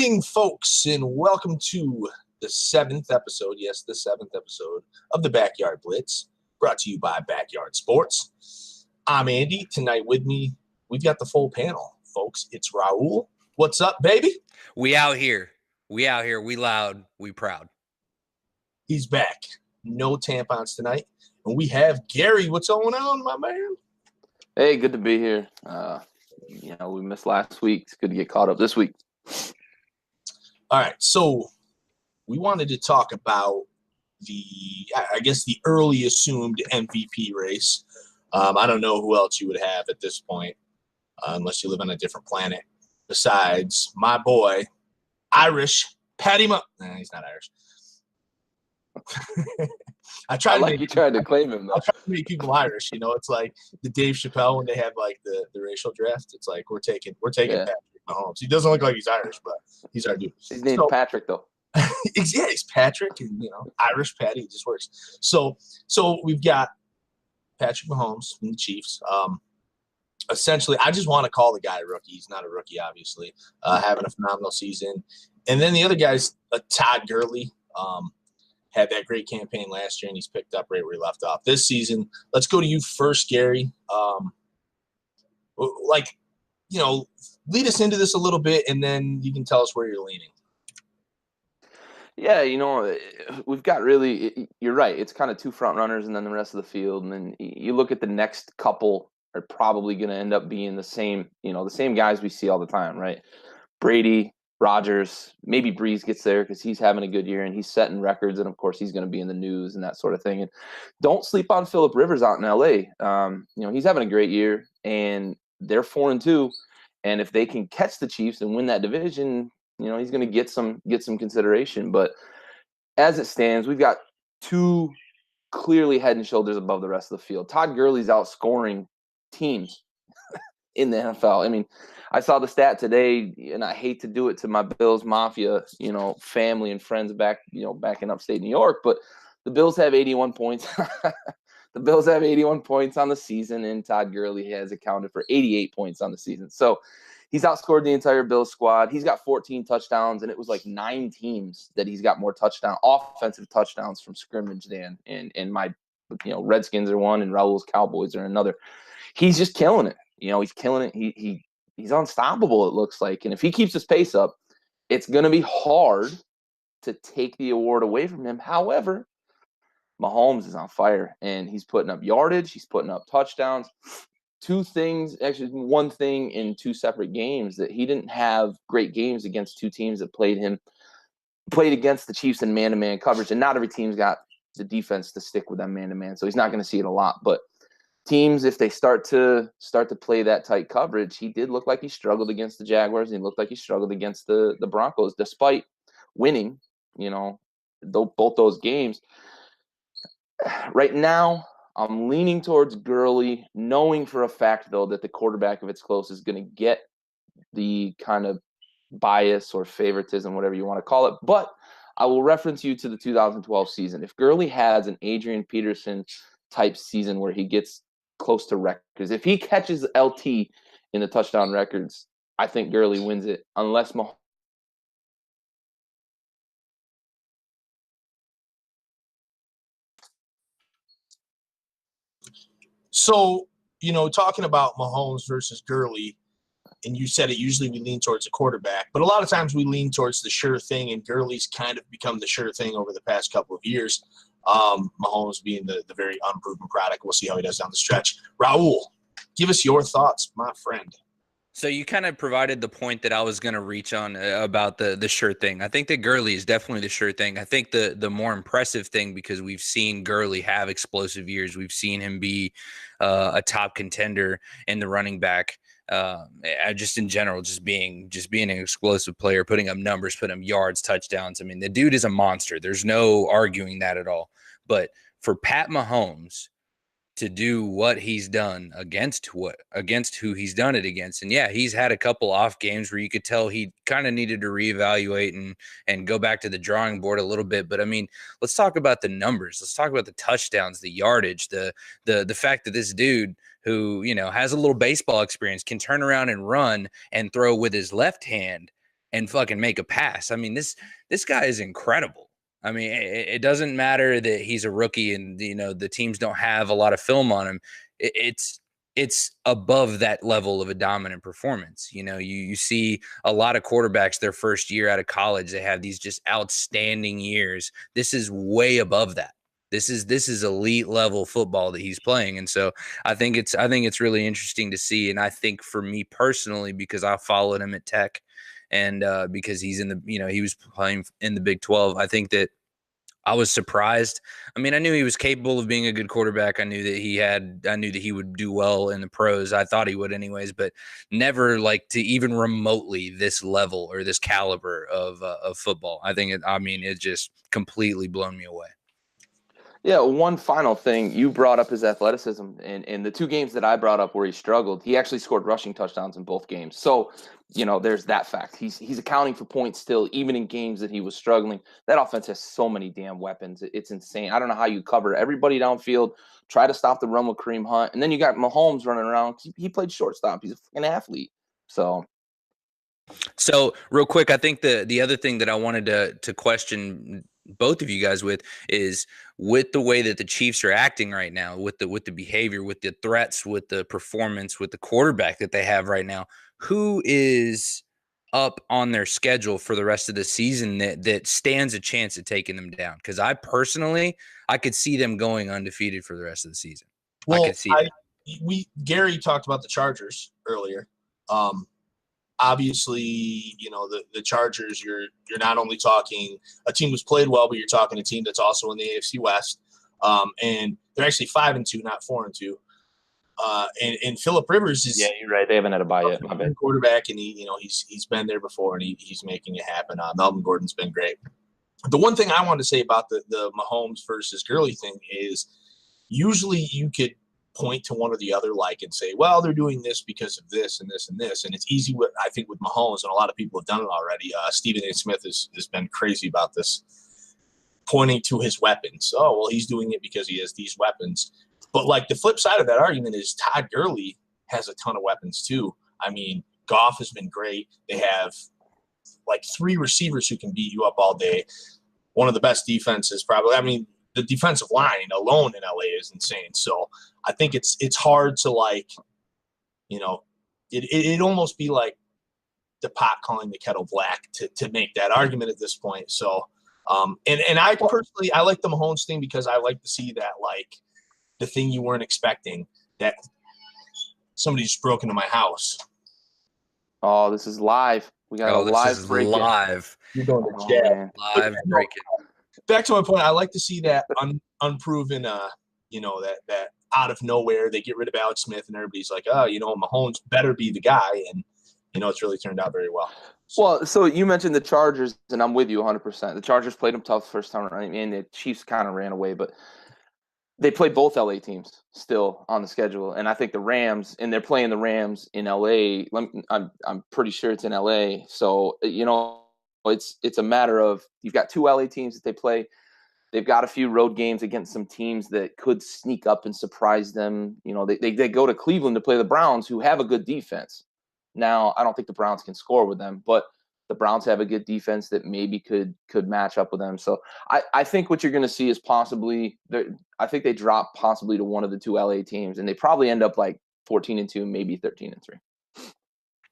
Greeting, folks, and welcome to the seventh episode, the seventh episode of the Backyard Blitz, brought to you by Backyard Sports. I'm Andy. Tonight with me, we've got the full panel, folks. It's Raul. What's up, baby? We out here. We loud, we proud. He's back. No tampons tonight. And we have Gary. What's going on, my man? Hey, good to be here. We missed last week. It's good to get caught up this week. All right, so we wanted to talk about the early assumed MVP race. I don't know who else you would have at this point, unless you live on a different planet, besides my boy, Irish Patty Nah, he's not Irish. I tried to claim him, though. I try to make people Irish. You know, it's like the Dave Chappelle when they have like the racial draft. It's like we're taking Patrick Mahomes. He doesn't look like he's Irish, but he's our dude. His name's Patrick, though. He's Patrick, and Irish Patty. It just works. So we've got Patrick Mahomes from the Chiefs. Essentially, I just want to call the guy a rookie. He's not a rookie, obviously. Having a phenomenal season, and then the other guy's Todd Gurley. Had that great campaign last year, and he's picked up right where he left off this season. Let's go to you first, Gary. Lead us into this a little bit, and then you can tell us where you're leaning. Yeah, we've got you're right. It's kind of two front runners and then the rest of the field. And then you look at the next couple are probably going to end up being the same guys we see all the time, right? Brady, Rodgers, maybe Breeze gets there because he's having a good year and he's setting records. And of course he's going to be in the news and that sort of thing. And don't sleep on Phillip Rivers out in LA. He's having a great year and they're 4-2. And if they can catch the Chiefs and win that division, he's going to get some consideration. But as it stands, we've got two clearly head and shoulders above the rest of the field. Todd Gurley's outscoring teams in the NFL. I mean, I saw the stat today, and I hate to do it to my Bills Mafia, family and friends back in upstate New York, but the Bills have 81 points. The Bills have 81 points on the season, and Todd Gurley has accounted for 88 points on the season. So he's outscored the entire Bills squad. He's got 14 touchdowns, and it was like 9 teams that he's got more offensive touchdowns from scrimmage than. And my, Redskins are one, and Raul's Cowboys are another. He's just killing it. He's killing it. He's unstoppable, it looks like. And if he keeps his pace up, it's going to be hard to take the award away from him. However, Mahomes is on fire, and he's putting up yardage. He's putting up touchdowns. One thing in 2 separate games that he didn't have great games against 2 teams that played against the Chiefs in man-to-man coverage, and not every team's got the defense to stick with them man-to-man, so he's not going to see it a lot. But teams, if they start to play that tight coverage, he did look like he struggled against the Jaguars, and he looked like he struggled against the Broncos, despite winning, both those games. Right now, I'm leaning towards Gurley, knowing for a fact, though, that the quarterback, if it's close, is going to get the kind of bias or favoritism, whatever you want to call it. But I will reference you to the 2012 season. If Gurley has an Adrian Peterson type season where he gets close to records, if he catches LT in the touchdown records, I think Gurley wins it, unless Mahomes. So, talking about Mahomes versus Gurley, and you said it, usually we lean towards the quarterback, but a lot of times we lean towards the sure thing, and Gurley's kind of become the sure thing over the past couple of years. Mahomes being the very unproven product. We'll see how he does down the stretch. Raul, give us your thoughts, my friend. So you kind of provided the point that I was going to reach on about the sure thing. I think that Gurley is definitely the sure thing. I think the more impressive thing, because we've seen Gurley have explosive years. We've seen him be a top contender in the running back. Just in general, just being an explosive player, putting up numbers, putting up yards, touchdowns. I mean, the dude is a monster. There's no arguing that at all. But for Pat Mahomes to do what he's done against who he's done it against. And yeah, he's had a couple off games where you could tell he kind of needed to reevaluate and go back to the drawing board a little bit. But I mean, let's talk about the numbers. Let's talk about the touchdowns, the yardage, the fact that this dude who, has a little baseball experience can turn around and run and throw with his left hand and fucking make a pass. I mean, this guy is incredible. I mean, it doesn't matter that he's a rookie and, you know, the teams don't have a lot of film on him. It's above that level of a dominant performance. You know, you see a lot of quarterbacks their first year out of college, they have these just outstanding years. This is way above that. This is elite level football that he's playing. And so I think it's really interesting to see. And I think for me personally, because I followed him at Tech and because he's in the, you know, he was playing in the Big 12, I think that I was surprised. I mean, I knew he was capable of being a good quarterback. I knew that he would do well in the pros. I thought he would anyways, but never like to even remotely this level or this caliber of football. It just completely blown me away. Yeah, one final thing. You brought up his athleticism. In the 2 games that I brought up where he struggled, he actually scored rushing touchdowns in both games. So, you know, there's that fact. He's accounting for points still, even in games that he was struggling. That offense has so many damn weapons. It's insane. I don't know how you cover everybody downfield, try to stop the run with Kareem Hunt, and then you got Mahomes running around. He played shortstop. He's a fucking athlete. So real quick, I think the other thing that I wanted to question both of you guys with is with the way that the Chiefs are acting right now, with the behavior, with the threats, with the performance, with the quarterback that they have right now, who is up on their schedule for the rest of the season that stands a chance at taking them down? Because I could see them going undefeated for the rest of the season. Well, I could see that. Gary talked about the Chargers earlier. Obviously, you know, the Chargers, you're not only talking a team who's played well, but you're talking a team that's also in the AFC West. And they're actually 5-2, not 4-2. And Phillip Rivers is, yeah, you're right. They haven't had a bye yet. My bad. Quarterback, and he's been there before, and he's making it happen. Melvin Gordon's been great. The one thing I wanted to say about the Mahomes versus Gurley thing is usually you could point to one or the other and say, well, they're doing this because of this and this and this. And it's easy I think with Mahomes, and a lot of people have done it already. Stephen A. Smith has been crazy about this, pointing to his weapons. Oh, well, he's doing it because he has these weapons. But the flip side of that argument is Todd Gurley has a ton of weapons too. I mean, Goff has been great. They have 3 receivers who can beat you up all day. One of the best defenses probably. I mean, the defensive line alone in LA is insane. So I think it's hard to it'd almost be like the pot calling the kettle black to make that argument at this point. So and I personally, I like the Mahomes thing because I like to see that the thing you weren't expecting, that somebody just broke into my house. Oh, this is live. We got a live break. Live. You're going to chat. Live breaking. Back to my point, I like to see that unproven, that out of nowhere they get rid of Alex Smith and everybody's like, oh, Mahomes better be the guy, and it's really turned out very well. Well, so you mentioned the Chargers, and I'm with you 100%. The Chargers played them tough first time around, and the Chiefs kind of ran away, but they play both LA teams still on the schedule, and I think the Rams, and they're playing the Rams in LA. I'm pretty sure it's in LA, so it's a matter of you've got 2 LA teams that they play. They've got a few road games against some teams that could sneak up and surprise them. They go to Cleveland to play the Browns, who have a good defense. Now, I don't think the Browns can score with them, but the Browns have a good defense that maybe could match up with them. So I think what you're going to see is possibly I think they drop possibly to one of the 2 LA teams, and they probably end up 14-2, maybe 13-3.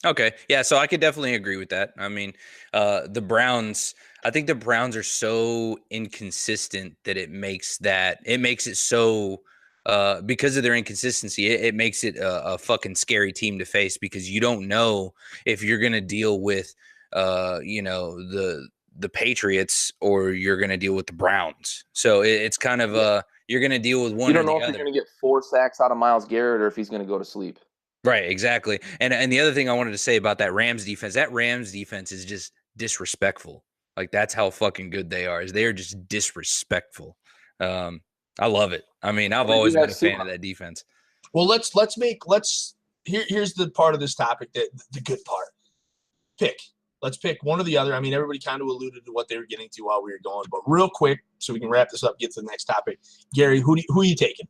Okay. Yeah. So I could definitely agree with that. I mean, the Browns, I think the Browns are so inconsistent that it makes it so, because of their inconsistency, it makes it a fucking scary team to face, because you don't know if you're going to deal with, the Patriots or you're going to deal with the Browns. So it's kind of, you're going to deal with one. You don't know if you're going to get 4 sacks out of Myles Garrett or if he's going to go to sleep. Right, exactly. And the other thing I wanted to say about that Rams defense is just disrespectful. That's how fucking good they are. They are just disrespectful. I love it. I mean, I've always been a fan of that defense. Well, here's the part of this topic that the good part. Let's pick one or the other. I mean, everybody kind of alluded to what they were getting to while we were going, but real quick, so we can wrap this up, get to the next topic. Gary, who are you taking?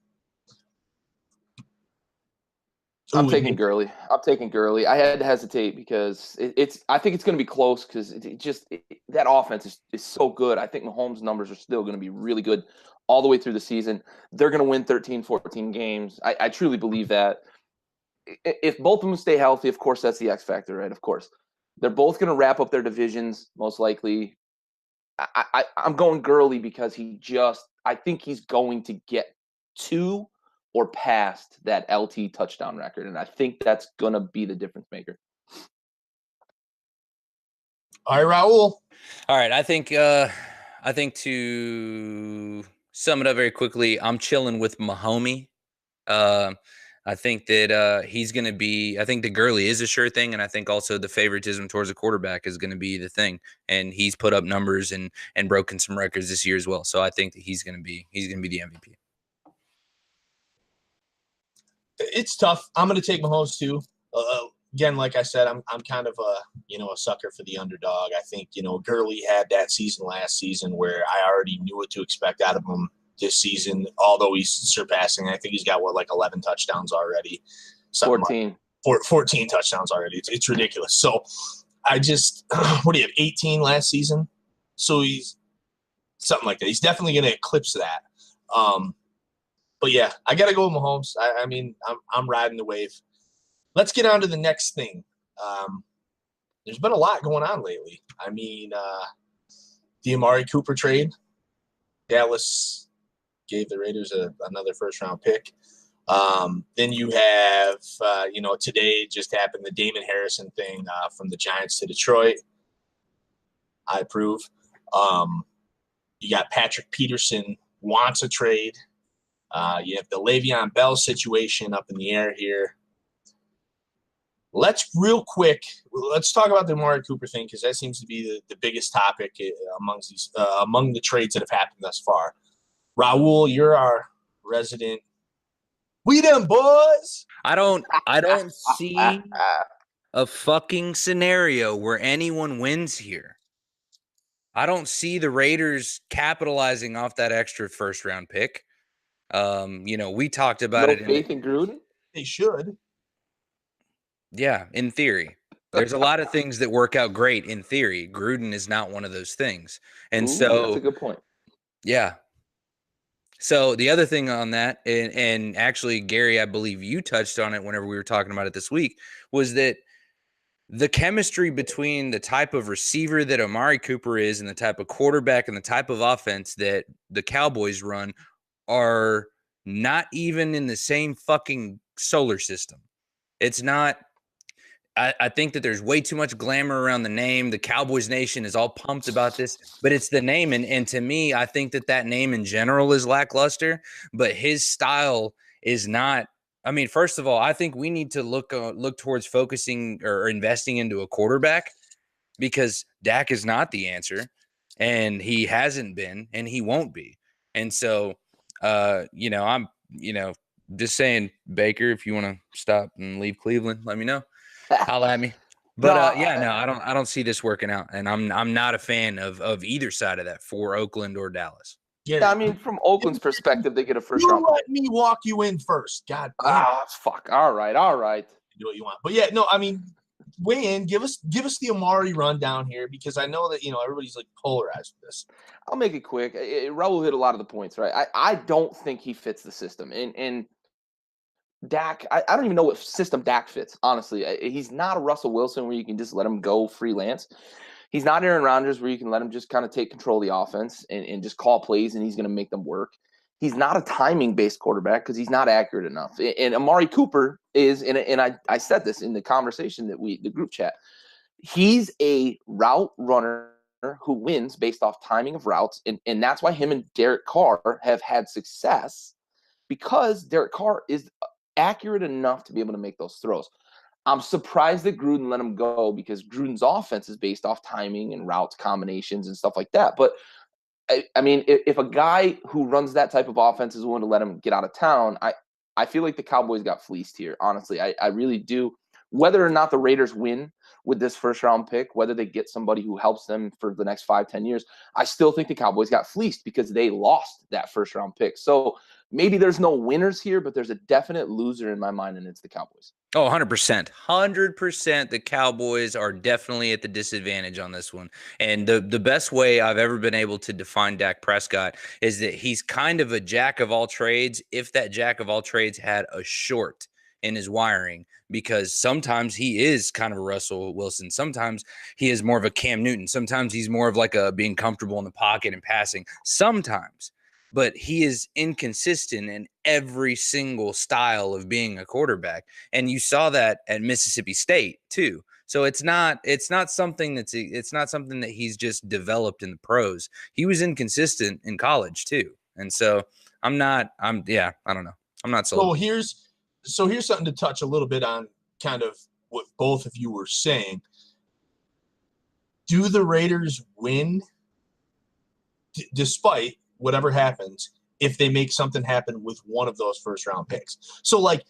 I'm taking Gurley. I had to hesitate because I think it's going to be close because that offense is so good. I think Mahomes' numbers are still going to be really good all the way through the season. They're going to win 13, 14 games. I truly believe that. If both of them stay healthy, of course, that's the X factor, right? Of course. They're both going to wrap up their divisions, most likely. I'm going Gurley because I think he's going to get to or past that LT touchdown record. And I think that's going to be the difference maker. All right, Raul. All right. I think to sum it up very quickly, I'm chilling with Mahomie. I think that he's going to be – I think that Gurley is a sure thing, and I think also the favoritism towards the quarterback is going to be the thing. And he's put up numbers and broken some records this year as well. So I think that he's going to be the MVP. It's tough. I'm going to take Mahomes too. Again, like I said, I'm kind of a sucker for the underdog. I think Gurley had that season last season where I already knew what to expect out of him this season. Although he's surpassing, I think he's got 11 touchdowns already. 14. 14 touchdowns already. It's ridiculous. So I just what do you have? 18 last season. So he's something like that. He's definitely going to eclipse that. But yeah, I got to go with Mahomes. I mean, I'm riding the wave. Let's get on to the next thing. There's been a lot going on lately. I mean, the Amari Cooper trade. Dallas gave the Raiders another first-round pick. Then you have, today just happened, the Damon Harrison thing from the Giants to Detroit. I approve. You got Patrick Peterson wants a trade. You have the Le'Veon Bell situation up in the air here. Let's talk about the Amari Cooper thing because that seems to be the biggest topic among the trades that have happened thus far. Raul, you're our resident. We them boys. I don't see a fucking scenario where anyone wins here. I don't see the Raiders capitalizing off that extra first-round pick. We talked about it. No faith in Gruden? They should. Yeah, in theory. There's a lot of things that work out great in theory. Gruden is not one of those things. And so that's a good point. Yeah. So the other thing on that, and actually, Gary, I believe you touched on it whenever we were talking about it this week, was that the chemistry between the type of receiver that Amari Cooper is and the type of quarterback and the type of offense that the Cowboys run are not even in the same fucking solar system. It's not. I think that there's way too much glamour around the name. The Cowboys Nation is all pumped about this, but it's the name. And to me, I think that name in general is lackluster, but his style is not. I mean, first of all, I think we need to look towards focusing or investing into a quarterback because Dak is not the answer, and he hasn't been, and he won't be. And so, I'm, just saying, Baker, if you want to stop and leave Cleveland, let me know. Holla at me. But I don't see this working out, and I'm not a fan of either side of that for Oakland or Dallas. Yeah, I mean, from Oakland's perspective, they get a first round. Let me walk you in first. God damn. Fuck. All right. Do what you want. But yeah, no, I mean, weigh in. Give us the Amari rundown here because I know that everybody's like polarized with this. I'll make it quick. Raul hit a lot of the points, right? I don't think he fits the system, and Dak, I don't even know what system Dak fits, honestly. He's not a Russell Wilson where you can just let him go freelance. He's not Aaron Rodgers where you can let him just kind of take control of the offense and just call plays and he's going to make them work. He's not a timing-based quarterback because he's not accurate enough. And Amari Cooper is, and I said this in the conversation the group chat, he's a route runner who wins based off timing of routes, and that's why him and Derek Carr have had success because Derek Carr is accurate enough to be able to make those throws. I'm surprised that Gruden let him go because Gruden's offense is based off timing and routes combinations and stuff like that. But I mean, if a guy who runs that type of offense is willing to let him get out of town, I feel like the Cowboys got fleeced here. Honestly, I really do. Whether or not the Raiders win with this first round pick, whether they get somebody who helps them for the next 5-10 years, I still think the Cowboys got fleeced because they lost that first round pick. So maybe there's no winners here, but there's a definite loser in my mind, and it's the Cowboys. Oh, 100%. 100% the Cowboys are definitely at the disadvantage on this one. And the best way I've ever been able to define Dak Prescott is that he's kind of a jack of all trades if that jack of all trades had a short in his wiring, because sometimes he is kind of a Russell Wilson. Sometimes he is more of a Cam Newton. Sometimes he's more of like a being comfortable in the pocket and passing. Sometimes. But he is inconsistent in every single style of being a quarterback. And you saw that at Mississippi State too. So it's not something that he's just developed in the pros. He was inconsistent in college too. And so I don't know. I'm not sold. So here's something to touch a little bit on kind of what both of you were saying. Do the Raiders win despite whatever happens if they make something happen with one of those first-round picks? So, like,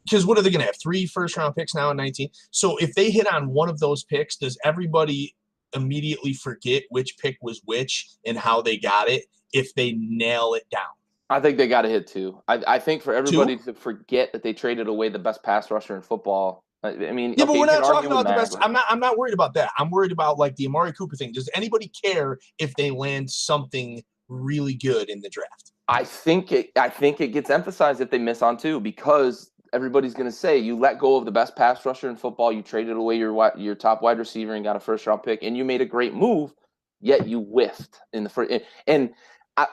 because what are they going to have? 3 first-round picks now in 19? So if they hit on one of those picks, does everybody immediately forget which pick was which and how they got it if they nail it down? I think they got to hit 2. I think for everybody to forget that they traded away the best pass rusher in football. I mean, yeah, but we're not talking about the best. I'm not worried about that. I'm worried about like the Amari Cooper thing. Does anybody care if they land something really good in the draft? I think it gets emphasized if they miss on 2, because everybody's going to say you let go of the best pass rusher in football, you traded away your top wide receiver and got a first-round pick, and you made a great move, yet you whiffed in the first. And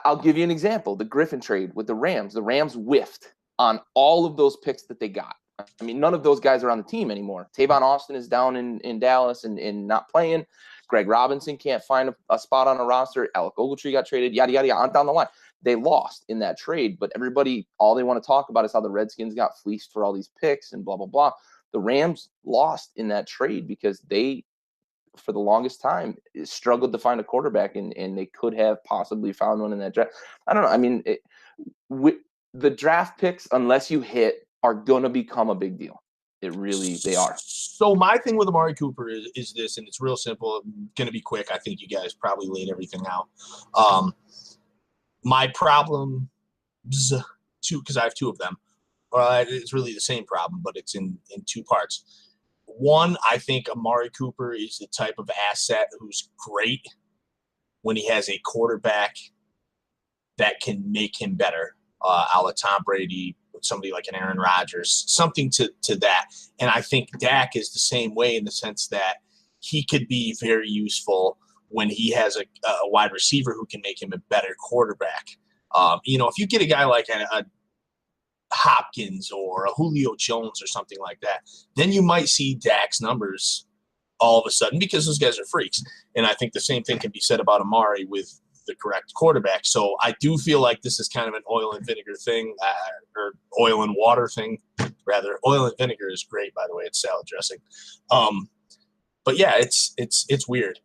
I'll give you an example: the Griffin trade with the Rams. The Rams whiffed on all of those picks that they got. I mean, none of those guys are on the team anymore. Tavon Austin is down in Dallas and not playing. Greg Robinson can't find a spot on a roster. Alec Ogletree got traded, yada, yada, yada, on down the line. They lost in that trade, but everybody, all they want to talk about is how the Redskins got fleeced for all these picks and blah, blah, blah. The Rams lost in that trade because they, for the longest time, struggled to find a quarterback, and they could have possibly found one in that draft. I don't know. I mean, the draft picks, unless you hit, are going to become a big deal. They are. So my thing with Amari Cooper is this, and it's real simple. I'm going to be quick. I think you guys probably laid everything out. My problem, because I have 2 of them. Well, it's really the same problem, but it's in 2 parts. One, I think Amari Cooper is the type of asset who's great when he has a quarterback that can make him better, a la Tom Brady, somebody like an Aaron Rodgers, something to that. And I think Dak is the same way in the sense that he could be very useful when he has a wide receiver who can make him a better quarterback. If you get a guy like a Hopkins or a Julio Jones or something like that, then you might see Dak's numbers all of a sudden, because those guys are freaks. And I think the same thing can be said about Amari with the correct quarterback. So I do feel like this is kind of an oil and vinegar thing, or oil and water thing, rather. Oil and vinegar is great, by the way. It's salad dressing. But yeah, it's weird.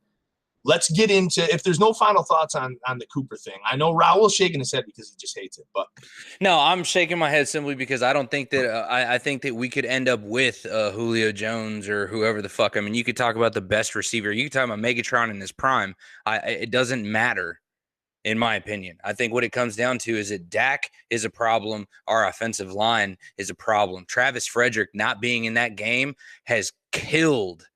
Let's get into, if there's no final thoughts on the Cooper thing. I know Raul's shaking his head because he just hates it. But no, I'm shaking my head simply because I don't think that I think that we could end up with Julio Jones or whoever the fuck. I mean, you could talk about the best receiver. You could talk about Megatron in his prime. It doesn't matter, in my opinion. I think what it comes down to is that Dak is a problem. Our offensive line is a problem. Travis Frederick not being in that game has killed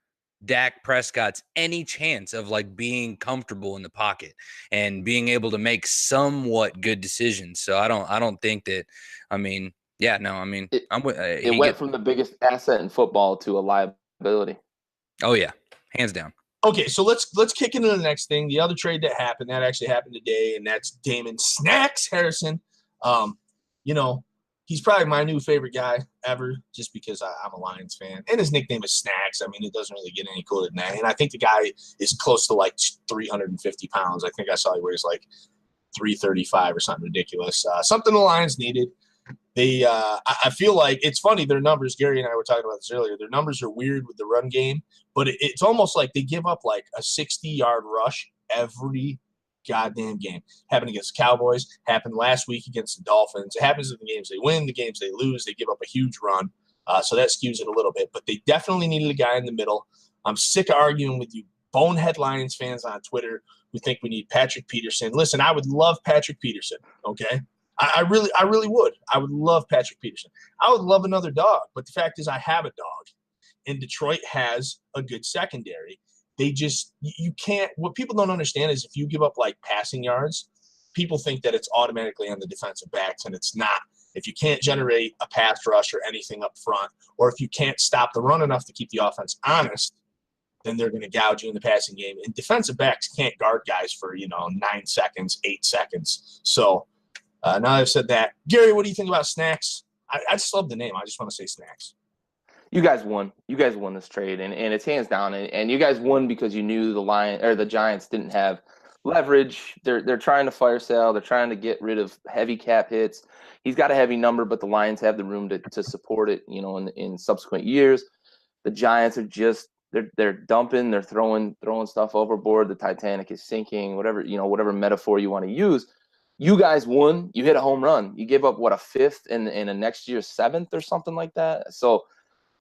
Dak Prescott's any chance of like being comfortable in the pocket and being able to make somewhat good decisions. So I don't think that, I mean, yeah, no, I mean, it went from the biggest asset in football to a liability. Oh yeah, hands down. Okay, so let's kick into the next thing. The other trade that actually happened today, and that's Damon Snacks Harrison. He's probably my new favorite guy ever, just because I'm a Lions fan. And his nickname is Snacks. I mean, it doesn't really get any cooler than that. And I think the guy is close to like 350 pounds. I think I saw he weighs like 335 or something ridiculous. Something the Lions needed. I feel like it's funny, their numbers, Gary and I were talking about this earlier, their numbers are weird with the run game, but it's almost like they give up like a 60-yard rush every goddamn game. Happened against the Cowboys, happened last week against the Dolphins. It happens in the games they win, the games they lose, they give up a huge run. So that skews it a little bit, but they definitely needed a guy in the middle. I'm sick of arguing with you bonehead Lions fans on Twitter who think we need Patrick Peterson. Listen, I would love Patrick Peterson, okay? I really would. I would love Patrick Peterson. I would love another dog, but the fact is I have a dog, and Detroit has a good secondary. They just you can't. What people don't understand is if you give up like passing yards, people think that it's automatically on the defensive backs, and it's not. If you can't generate a pass rush or anything up front, or if you can't stop the run enough to keep the offense honest, then they're going to gouge you in the passing game. And defensive backs can't guard guys for 9 seconds, 8 seconds. So now I've said that, Gary, what do you think about Snacks? I just love the name. I just want to say Snacks. You guys won. You guys won this trade, and it's hands down. And you guys won because you knew the Giants didn't have leverage. They're trying to fire sale. They're trying to get rid of heavy cap hits. He's got a heavy number, but the Lions have the room to support it. In subsequent years, the Giants are just they're dumping. They're throwing stuff overboard. The Titanic is sinking. Whatever metaphor you want to use. You guys won. You hit a home run. You gave up a fifth in a next year's seventh or something like that. So.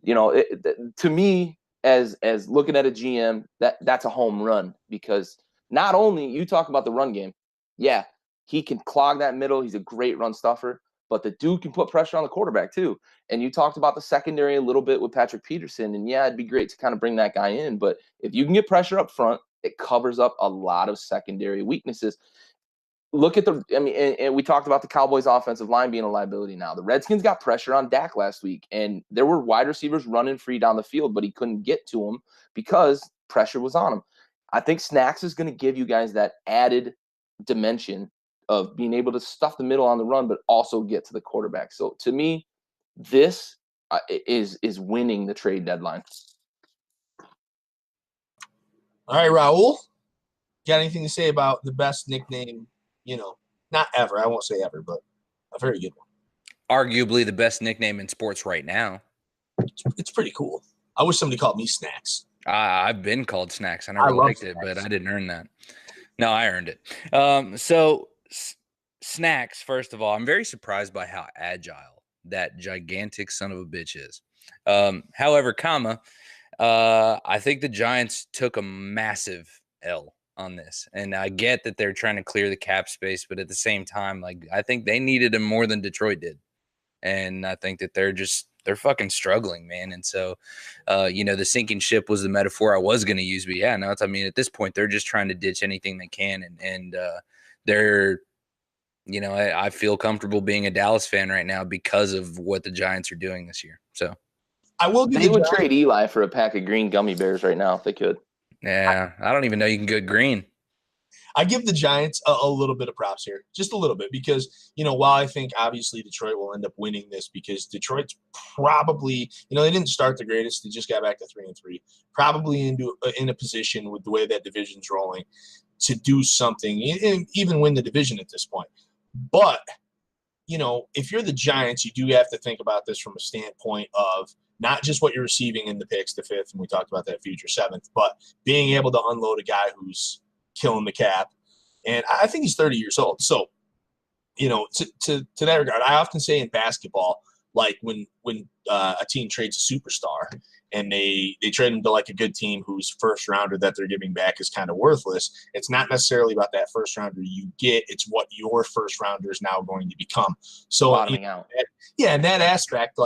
To me, as looking at a GM, that's a home run, because not only you talk about the run game, yeah, he can clog that middle. He's a great run stuffer, but the dude can put pressure on the quarterback too. And you talked about the secondary a little bit with Patrick Peterson, and yeah, it'd be great to kind of bring that guy in. But if you can get pressure up front, it covers up a lot of secondary weaknesses. Look at and we talked about the Cowboys' offensive line being a liability now. The Redskins got pressure on Dak last week, and there were wide receivers running free down the field, but he couldn't get to them because pressure was on him. I think Snacks is going to give you guys that added dimension of being able to stuff the middle on the run, but also get to the quarterback. So to me, this is winning the trade deadline. All right, Raul, got anything to say about the best nickname? Not ever. I won't say ever, but a very good one. Arguably the best nickname in sports right now. It's pretty cool. I wish somebody called me Snacks. I've been called Snacks. I never liked it, but I didn't earn that. No, I earned it. So Snacks, first of all, I'm very surprised by how agile that gigantic son of a bitch is. However, I think the Giants took a massive L on this, and I get that they're trying to clear the cap space, but at the same time, I think they needed him more than Detroit did, and I think that they're fucking struggling, man. And so, the sinking ship was the metaphor I was going to use, but yeah, no, at this point, they're just trying to ditch anything they can, and they're, I feel comfortable being a Dallas fan right now because of what the Giants are doing this year. So, they would trade Eli for a pack of green gummy bears right now if they could. Yeah, I don't even know you can get green. I give the Giants a little bit of props here, just a little bit, because, while I think obviously Detroit will end up winning this, because Detroit's probably, they didn't start the greatest. They just got back to 3-3, probably in a position with the way that division's rolling to do something, even win the division at this point. But, if you're the Giants, you do have to think about this from a standpoint of not just what you're receiving in the picks, the fifth, and we talked about that future seventh, but being able to unload a guy who's killing the cap. And I think he's 30 years old. So, to that regard, I often say in basketball, like when a team trades a superstar and they trade him to a good team whose first rounder that they're giving back is kind of worthless, it's not necessarily about that first rounder you get. It's what your first rounder is now going to become. So, bottoming out. Yeah, in that aspect,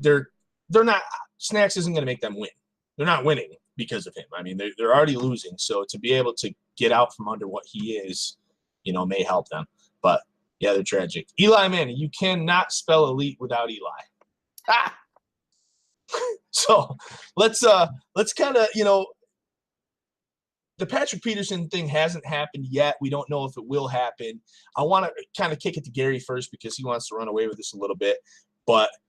they're not – Snacks isn't going to make them win. They're not winning because of him. I mean, they're already losing. So to be able to get out from under what he is, may help them. But, yeah, they're tragic. Eli Manning, you cannot spell elite without Eli. Ah! So let's kind of, the Patrick Peterson thing hasn't happened yet. We don't know if it will happen. I want to kind of kick it to Gary first because he wants to run away with this a little bit. But –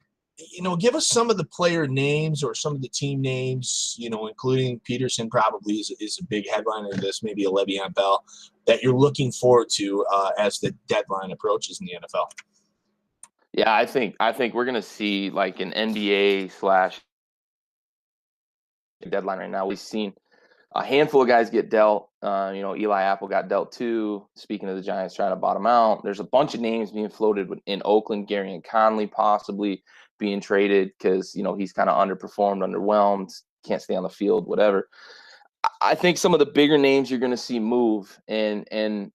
give us some of the player names or some of the team names, including Peterson probably is a big headliner of this, maybe a Le'Veon Bell, that you're looking forward to as the deadline approaches in the NFL. Yeah, I think we're going to see an NBA / deadline right now. We've seen a handful of guys get dealt. Eli Apple got dealt too. Speaking of the Giants trying to bottom out, there's a bunch of names being floated in Oakland. Gary and Conley possibly being traded because he's kind of underperformed, underwhelmed, can't stay on the field, whatever. I think some of the bigger names you're going to see move, and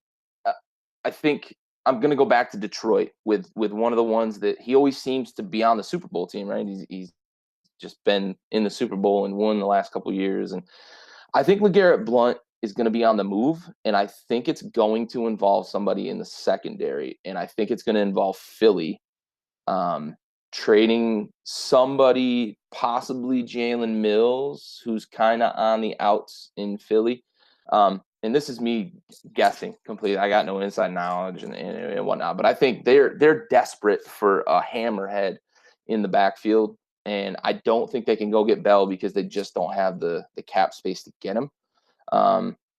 I think I'm going to go back to Detroit with one of the ones that he always seems to be on the Super Bowl team, right? He's just been in the Super Bowl and won the last couple of years. And I think LeGarrette Blount is going to be on the move, and I think it's going to involve somebody in the secondary, and I think it's going to involve Philly trading somebody, possibly Jalen Mills, who's kind of on the outs in Philly. And this is me guessing completely. I got no inside knowledge and whatnot, but I think they're desperate for a hammerhead in the backfield, and I don't think they can go get Bell because they just don't have the cap space to get him.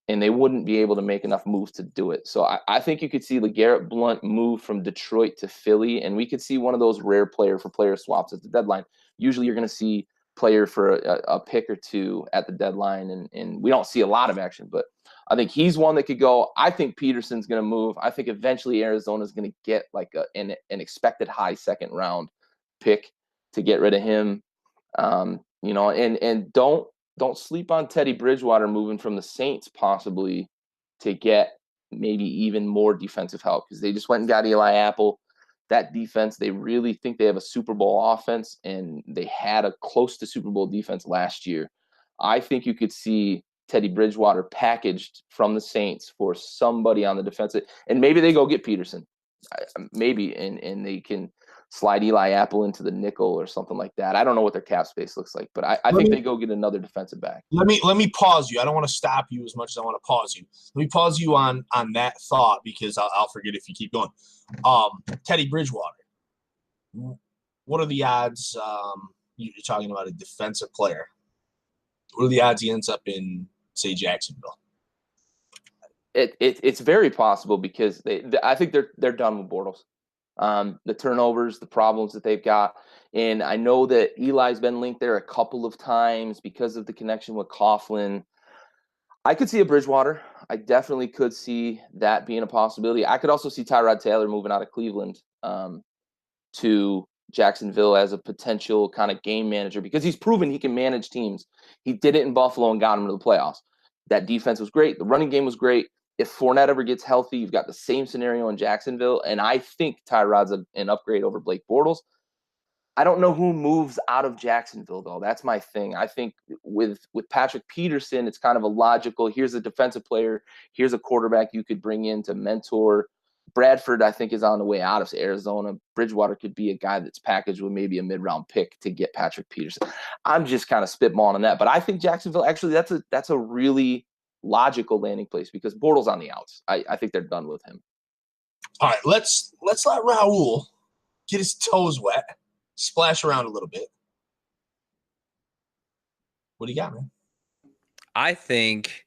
And they wouldn't be able to make enough moves to do it. So I think you could see LeGarrette Blount move from Detroit to Philly, and we could see one of those rare player-for-player swaps at the deadline. Usually you're going to see player for a pick or two at the deadline, and we don't see a lot of action, but I think he's one that could go. I think Peterson's going to move. I think eventually Arizona's going to get like an expected high second-round pick to get rid of him. And don't sleep on Teddy Bridgewater moving from the Saints possibly to get maybe even more defensive help, because they just went and got Eli Apple. That defense, they really think they have a Super Bowl offense, and they had a close to Super Bowl defense last year. I think you could see Teddy Bridgewater packaged from the Saints for somebody on the defensive, and maybe they go get Peterson, maybe, and they can slide Eli Apple into the nickel or something like that. I don't know what their cap space looks like, but I think they go get another defensive back. Let me pause you. I don't want to stop you as much as I want to pause you. Let me pause you on that thought, because I'll forget if you keep going. Teddy Bridgewater. What are the odds? You're talking about a defensive player. What are the odds he ends up in, say, Jacksonville? It's very possible, because I think they're done with Bortles. The turnovers, the problems that they've got. And I know that Eli's been linked there a couple of times because of the connection with Coughlin. I could see a Bridgewater. I definitely could see that being a possibility. I could also see Tyrod Taylor moving out of Cleveland to Jacksonville as a potential kind of game manager, because he's proven he can manage teams. He did it in Buffalo and got him to the playoffs. That defense was great. The running game was great. If Fournette ever gets healthy, you've got the same scenario in Jacksonville, and I think Tyrod's an upgrade over Blake Bortles. I don't know who moves out of Jacksonville, though. That's my thing. I think with Patrick Peterson, it's kind of a logical, here's a defensive player, here's a quarterback you could bring in to mentor. Bradford, I think, is on the way out of Arizona. Bridgewater could be a guy that's packaged with maybe a mid-round pick to get Patrick Peterson. I'm just kind of spitballing on that, but I think Jacksonville, actually, that's a really logical landing place, because Bortles on the outs. I think they're done with him. All right, let's let Raul get his toes wet, splash around a little bit. What do you got, man? I think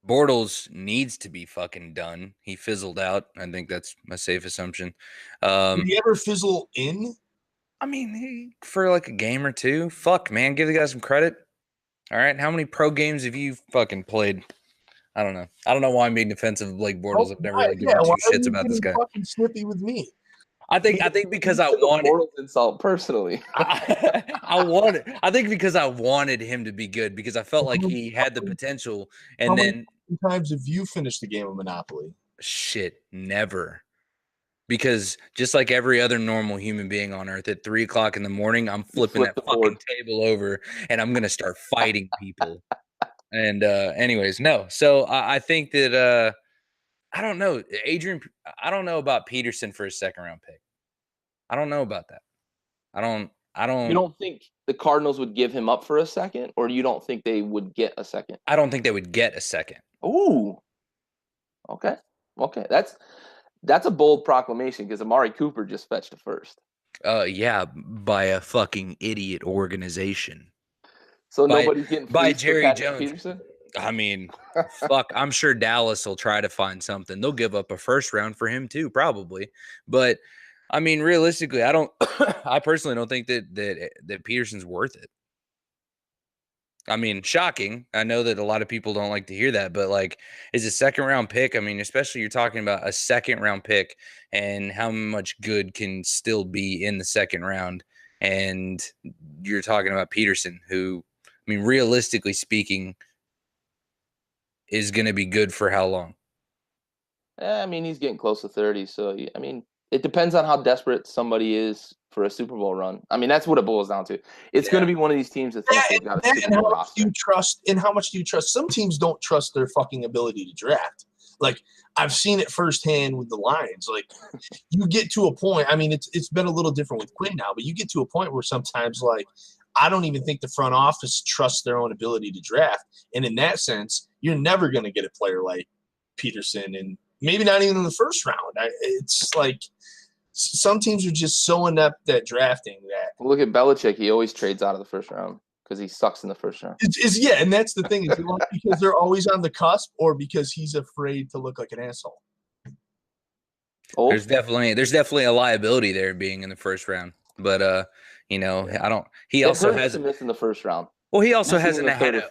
Bortles needs to be fucking done. He fizzled out. I think that's a safe assumption. Did he ever fizzle in? I mean, for like a game or two. Fuck, man. Give the guy some credit. All right. How many pro games have you fucking played? I don't know. I don't know why I'm being defensive of Blake Bortles. I've never really given two shits about this guy. Fucking snippy with me. I think because I wanted Bortles insult personally. I think because I wanted him to be good, because I felt like he had the potential. And then how many times have you finished the game of Monopoly? Shit, never. Because just like every other normal human being on earth, at 3 o'clock in the morning, I'm flipping that fucking table over and I'm gonna start fighting people. And anyways, no. So I think that I don't know. Adrian, I don't know about Peterson for a second-round pick. I don't know about that. I don't. You don't think the Cardinals would give him up for a second, or you don't think they would get a second? I don't think they would get a second. Ooh. Okay. That's a bold proclamation, because Amari Cooper just fetched a first. Yeah, by a fucking idiot organization. So nobody's getting by Jerry Jones. Peterson? I mean, fuck, I'm sure Dallas will try to find something. They'll give up a first round for him too, probably. But I mean, realistically, I personally don't think that Peterson's worth it. I mean, shocking. I know that a lot of people don't like to hear that, but like, is a second round pick? I mean, especially you're talking about a second round pick and how much good can still be in the second round. And you're talking about Peterson, who, I mean, realistically speaking, is going to be good for how long? I mean, he's getting close to 30. So, I mean, it depends on how desperate somebody is for a Super Bowl run. I mean, that's what it boils down to. It's going to be one of these teams that thinks they've got a Super Bowl roster. How much do you trust? Some teams don't trust their fucking ability to draft. Like, I've seen it firsthand with the Lions. Like, you get to a point. I mean, it's been a little different with Quinn now, but you get to a point where sometimes, like, I don't even think the front office trusts their own ability to draft. And in that sense, you're never going to get a player like Peterson, and maybe not even in the first round. It's like some teams are just so inept at drafting that. Look at Belichick. He always trades out of the first round because he sucks in the first round. Yeah, and that's the thing. Is because they're always on the cusp, or because he's afraid to look like an asshole. Oh. There's definitely a liability there being in the first round, but you know, I don't. He also hasn't missed in the first round. Well, he also hasn't had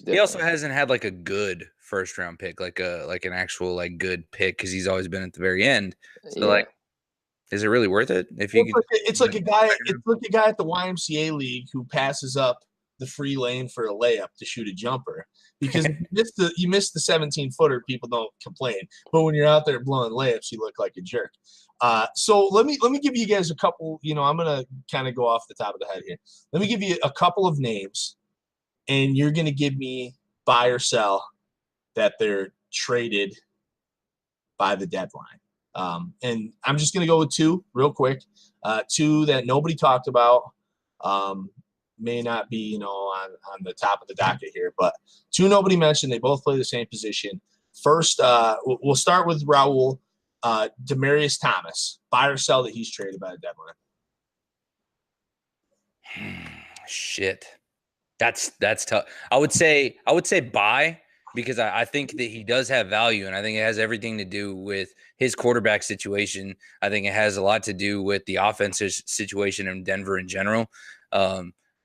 he also hasn't had like a good first round pick, like an actual like good pick, because he's always been at the very end. So like, is it really worth it? If you, it's like a guy at the YMCA league who passes up the free lane for a layup to shoot a jumper, because if you missed the 17-footer, people don't complain. But when you're out there blowing layups, you look like a jerk. So let me give you guys a couple. You know, I'm gonna kind of go off the top of the head here. Let me give you a couple of names, and you're gonna give me buy or sell that they're traded by the deadline. And I'm just gonna go with two real quick. Two that nobody talked about. May not be, you know, on the top of the docket here, but two nobody mentioned. They both play the same position. First, we'll start with Raul. Demaryius Thomas, buy or sell that he's traded by the deadline. Shit, that's tough. I would say buy, because I think that he does have value, and I think it has everything to do with his quarterback situation. I think it has a lot to do with the offensive situation in Denver in general.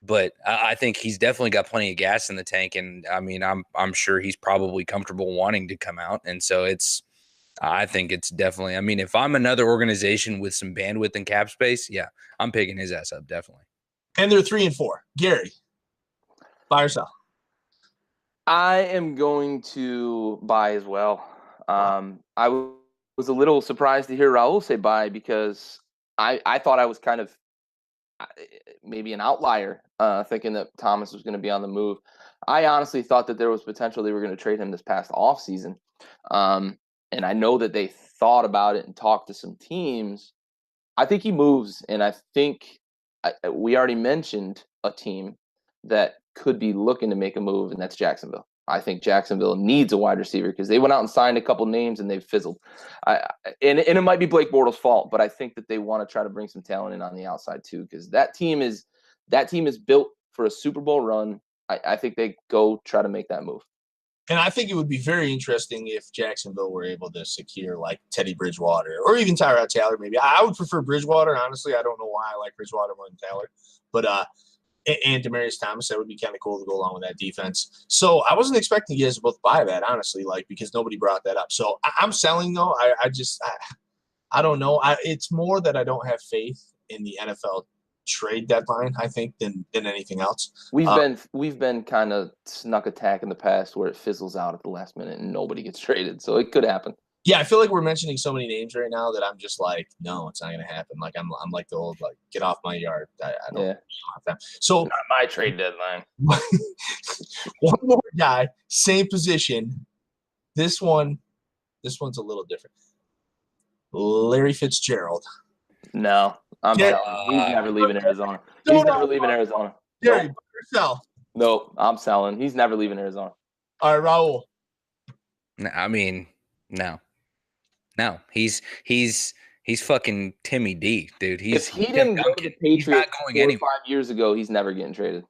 But I think he's definitely got plenty of gas in the tank, and I mean, I'm sure he's probably comfortable wanting to come out, and so I think it's definitely. I mean, if I'm another organization with some bandwidth and cap space, yeah, I'm picking his ass up, definitely. And they're 3-4. Gary, buy or sell? I am going to buy as well. I was a little surprised to hear Raul say buy, because I thought I was kind of maybe an outlier, thinking that Thomas was going to be on the move. I honestly thought that there was potential they were going to trade him this past offseason. And I know that they thought about it and talked to some teams. I think he moves, and I think we already mentioned a team that could be looking to make a move, and that's Jacksonville. I think Jacksonville needs a wide receiver, because they went out and signed a couple names and they've fizzled. And it might be Blake Bortles' fault, but I think that they want to try to bring some talent in on the outside too, because that team is built for a Super Bowl run. I think they go try to make that move. And I think it would be very interesting if Jacksonville were able to secure like Teddy Bridgewater or even Tyrod Taylor. Maybe I would prefer Bridgewater. Honestly, I don't know why I like Bridgewater more than Taylor, but and Demaryius Thomas, that would be kind of cool to go along with that defense. So I wasn't expecting you guys to both buy that, honestly, like, because nobody brought that up. So I'm selling though. I don't know. It's more that I don't have faith in the NFL trade deadline, I think, than anything else. We've been kind of snuck attack in the past where it fizzles out at the last minute and nobody gets traded. So it could happen. Yeah, I feel like we're mentioning so many names right now that I'm just like, no, it's not going to happen. Like I'm like the old, like, get off my yard. I don't have time. So not my trade deadline. One more guy, same position. This one's a little different. Larry Fitzgerald. No, I'm selling. He's never leaving Arizona. He's never leaving Arizona. Gary, buy or sell? Nope, I'm selling. He's never leaving Arizona. All right, Raul. I mean, no, he's fucking Timmy D, dude. If he didn't go to the Patriots 4 or 5 years ago, he's never getting traded.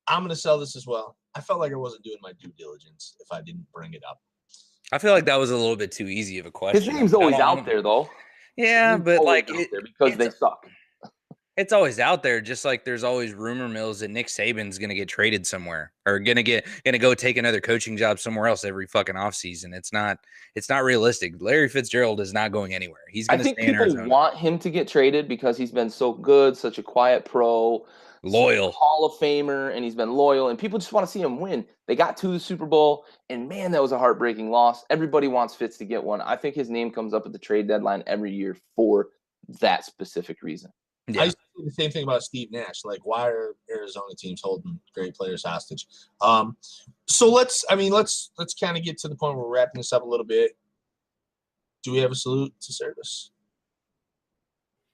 I'm going to sell this as well. I felt like I wasn't doing my due diligence if I didn't bring it up. I feel like that was a little bit too easy of a question. His name's always out there, though. Yeah, but like because they suck. It's always out there, just like there's always rumor mills that Nick Saban's going to get traded somewhere or going to go take another coaching job somewhere else every fucking offseason. It's not realistic. Larry Fitzgerald is not going anywhere. He's going to stay in Arizona. People want him to get traded because he's been so good, such a quiet pro. Loyal. Hall of Famer, and he's been loyal, and people just want to see him win. They got to the Super Bowl, and man, that was a heartbreaking loss. Everybody wants Fitz to get one. I think his name comes up at the trade deadline every year for that specific reason. I used to say the same thing about Steve Nash. Like, why are Arizona teams holding great players hostage? So let's kind of get to the point where we're wrapping this up a little bit. Do we have a salute to service?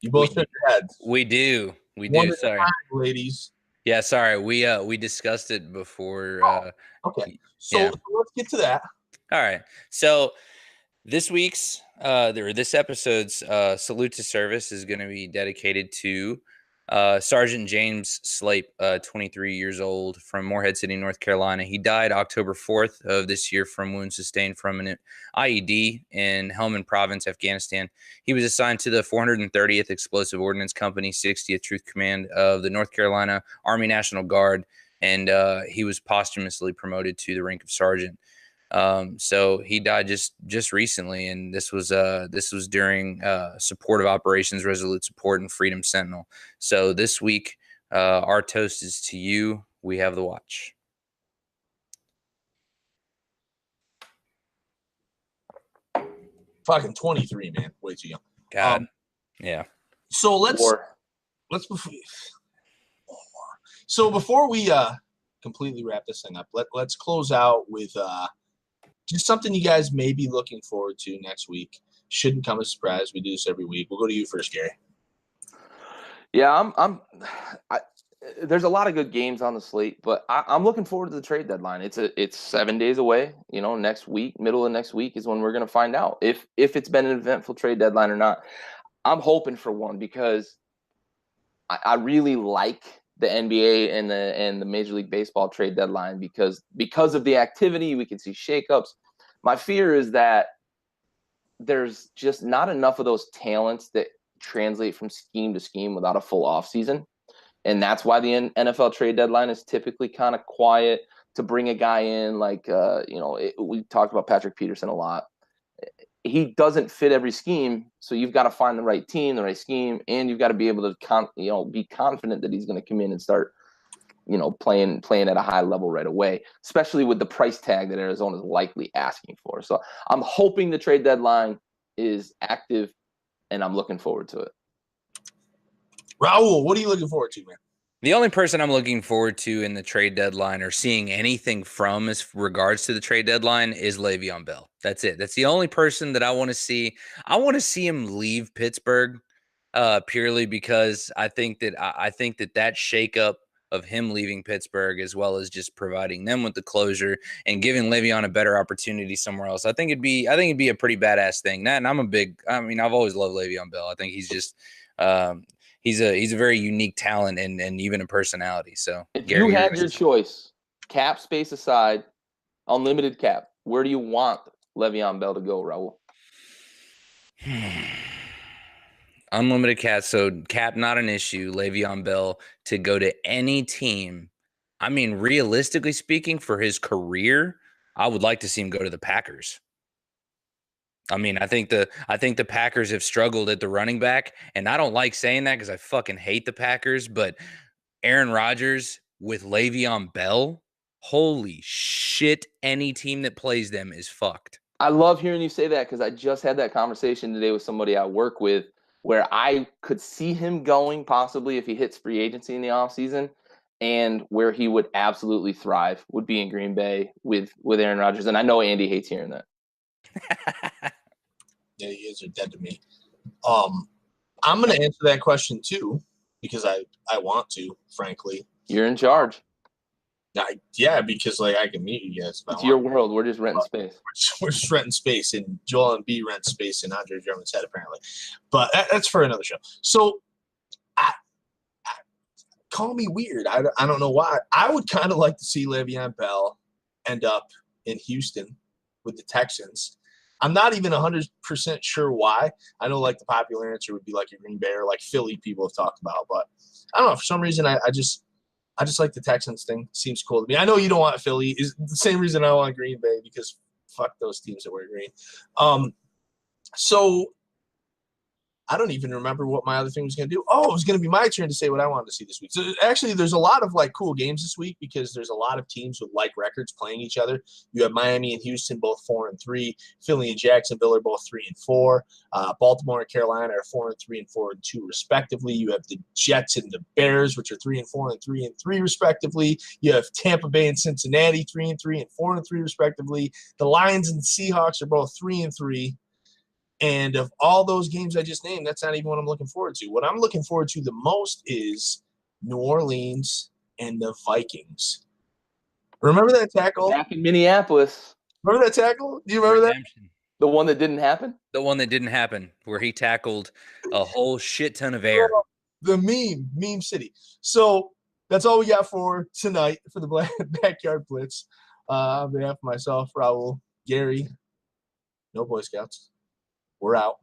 You both shook your heads. We do. Sorry, ladies. Yeah, sorry. We discussed it before. Okay. So let's get to that. All right. So this episode's salute to service is going to be dedicated to Sergeant James Slape, 23 years old, from Morehead City, North Carolina. He died October 4th of this year from wounds sustained from an IED in Helmand Province, Afghanistan. He was assigned to the 430th Explosive Ordnance Company, 60th Troop Command of the North Carolina Army National Guard, and he was posthumously promoted to the rank of sergeant. So he died just recently, and this was during support of Operations Resolute Support and Freedom Sentinel. So this week, our toast is to you. We have the watch. Fucking 23, man, way too young. God, yeah. So before we completely wrap this thing up, let's close out with just something you guys may be looking forward to next week. Shouldn't come as a surprise. We do this every week. We'll go to you first, Gary. Yeah, there's a lot of good games on the slate, but I'm looking forward to the trade deadline. It's 7 days away. Next week, middle of next week is when we're going to find out if it's been an eventful trade deadline or not. I'm hoping for one because I really like the NBA and the Major League Baseball trade deadline because of the activity. We can see shakeups. My fear is that there's just not enough of those talents that translate from scheme to scheme without a full offseason. And that's why the NFL trade deadline is typically kind of quiet to bring a guy in. Like, we talked about Patrick Peterson a lot. He doesn't fit every scheme, so you've got to find the right team, the right scheme, and you've got to be able to be confident that he's going to come in and start, playing at a high level right away, especially with the price tag that Arizona is likely asking for. So I'm hoping the trade deadline is active, and I'm looking forward to it. Raul, what are you looking forward to, man? The only person I'm looking forward to in the trade deadline or seeing anything from as regards to the trade deadline is Le'Veon Bell. That's it. That's the only person that I want to see. I want to see him leave Pittsburgh purely because I think that shakeup of him leaving Pittsburgh, as well as just providing them with the closure and giving Le'Veon a better opportunity somewhere else. I think it'd be a pretty badass thing. And I've always loved Le'Veon Bell. I think he's just he's a very unique talent and even a personality. So if you had your choice, cap space aside, unlimited cap, where do you want Le'Veon Bell to go, Raul? Unlimited cap, so cap not an issue. Le'Veon Bell to go to any team. I mean, realistically speaking, for his career, I would like to see him go to the Packers. I mean, I think the Packers have struggled at the running back, and I don't like saying that because I fucking hate the Packers, but Aaron Rodgers with Le'Veon Bell, holy shit, any team that plays them is fucked. I love hearing you say that because I just had that conversation today with somebody I work with where I could see him going possibly if he hits free agency in the offseason, and where he would absolutely thrive would be in Green Bay with Aaron Rodgers. And I know Andy hates hearing that. Yeah, you guys are dead to me. I'm going to answer that question too because I want to, frankly. You're in charge. Because I can meet you guys. It's your world. We're just renting space. We're just renting space, and Joel Embiid rents space in Andre Drummond's head, apparently. But that's for another show. So, call me weird. I don't know why. I would kind of like to see Le'Veon Bell end up in Houston with the Texans. I'm not even 100% sure why. I know the popular answer would be a Green Bay or Philly people have talked about, but I don't know. For some reason, I just like the Texans thing. Seems cool to me. I know you don't want Philly. Is the same reason I want Green Bay because fuck those teams that wear green. So I don't even remember what my other thing was going to do. Oh, it was going to be my turn to say what I wanted to see this week. So actually, there's a lot of like cool games this week because there's a lot of teams with like records playing each other. You have Miami and Houston both 4-3. Philly and Jacksonville are both 3-4. Baltimore and Carolina are 4-3 and 4-2 respectively. You have the Jets and the Bears, which are 3-4 and 3-3 respectively. You have Tampa Bay and Cincinnati 3-3 and 4-3 respectively. The Lions and Seahawks are both 3-3. And of all those games I just named, that's not even what I'm looking forward to. What I'm looking forward to the most is New Orleans and the Vikings. Remember that tackle? Back in Minneapolis. Remember that tackle? Do you remember Redemption. The one that didn't happen? The one that didn't happen, where he tackled a whole shit ton of air. The meme city. So that's all we got for tonight for the Backyard Blitz. On behalf of myself, Raul, Gary, no Boy Scouts. We're out.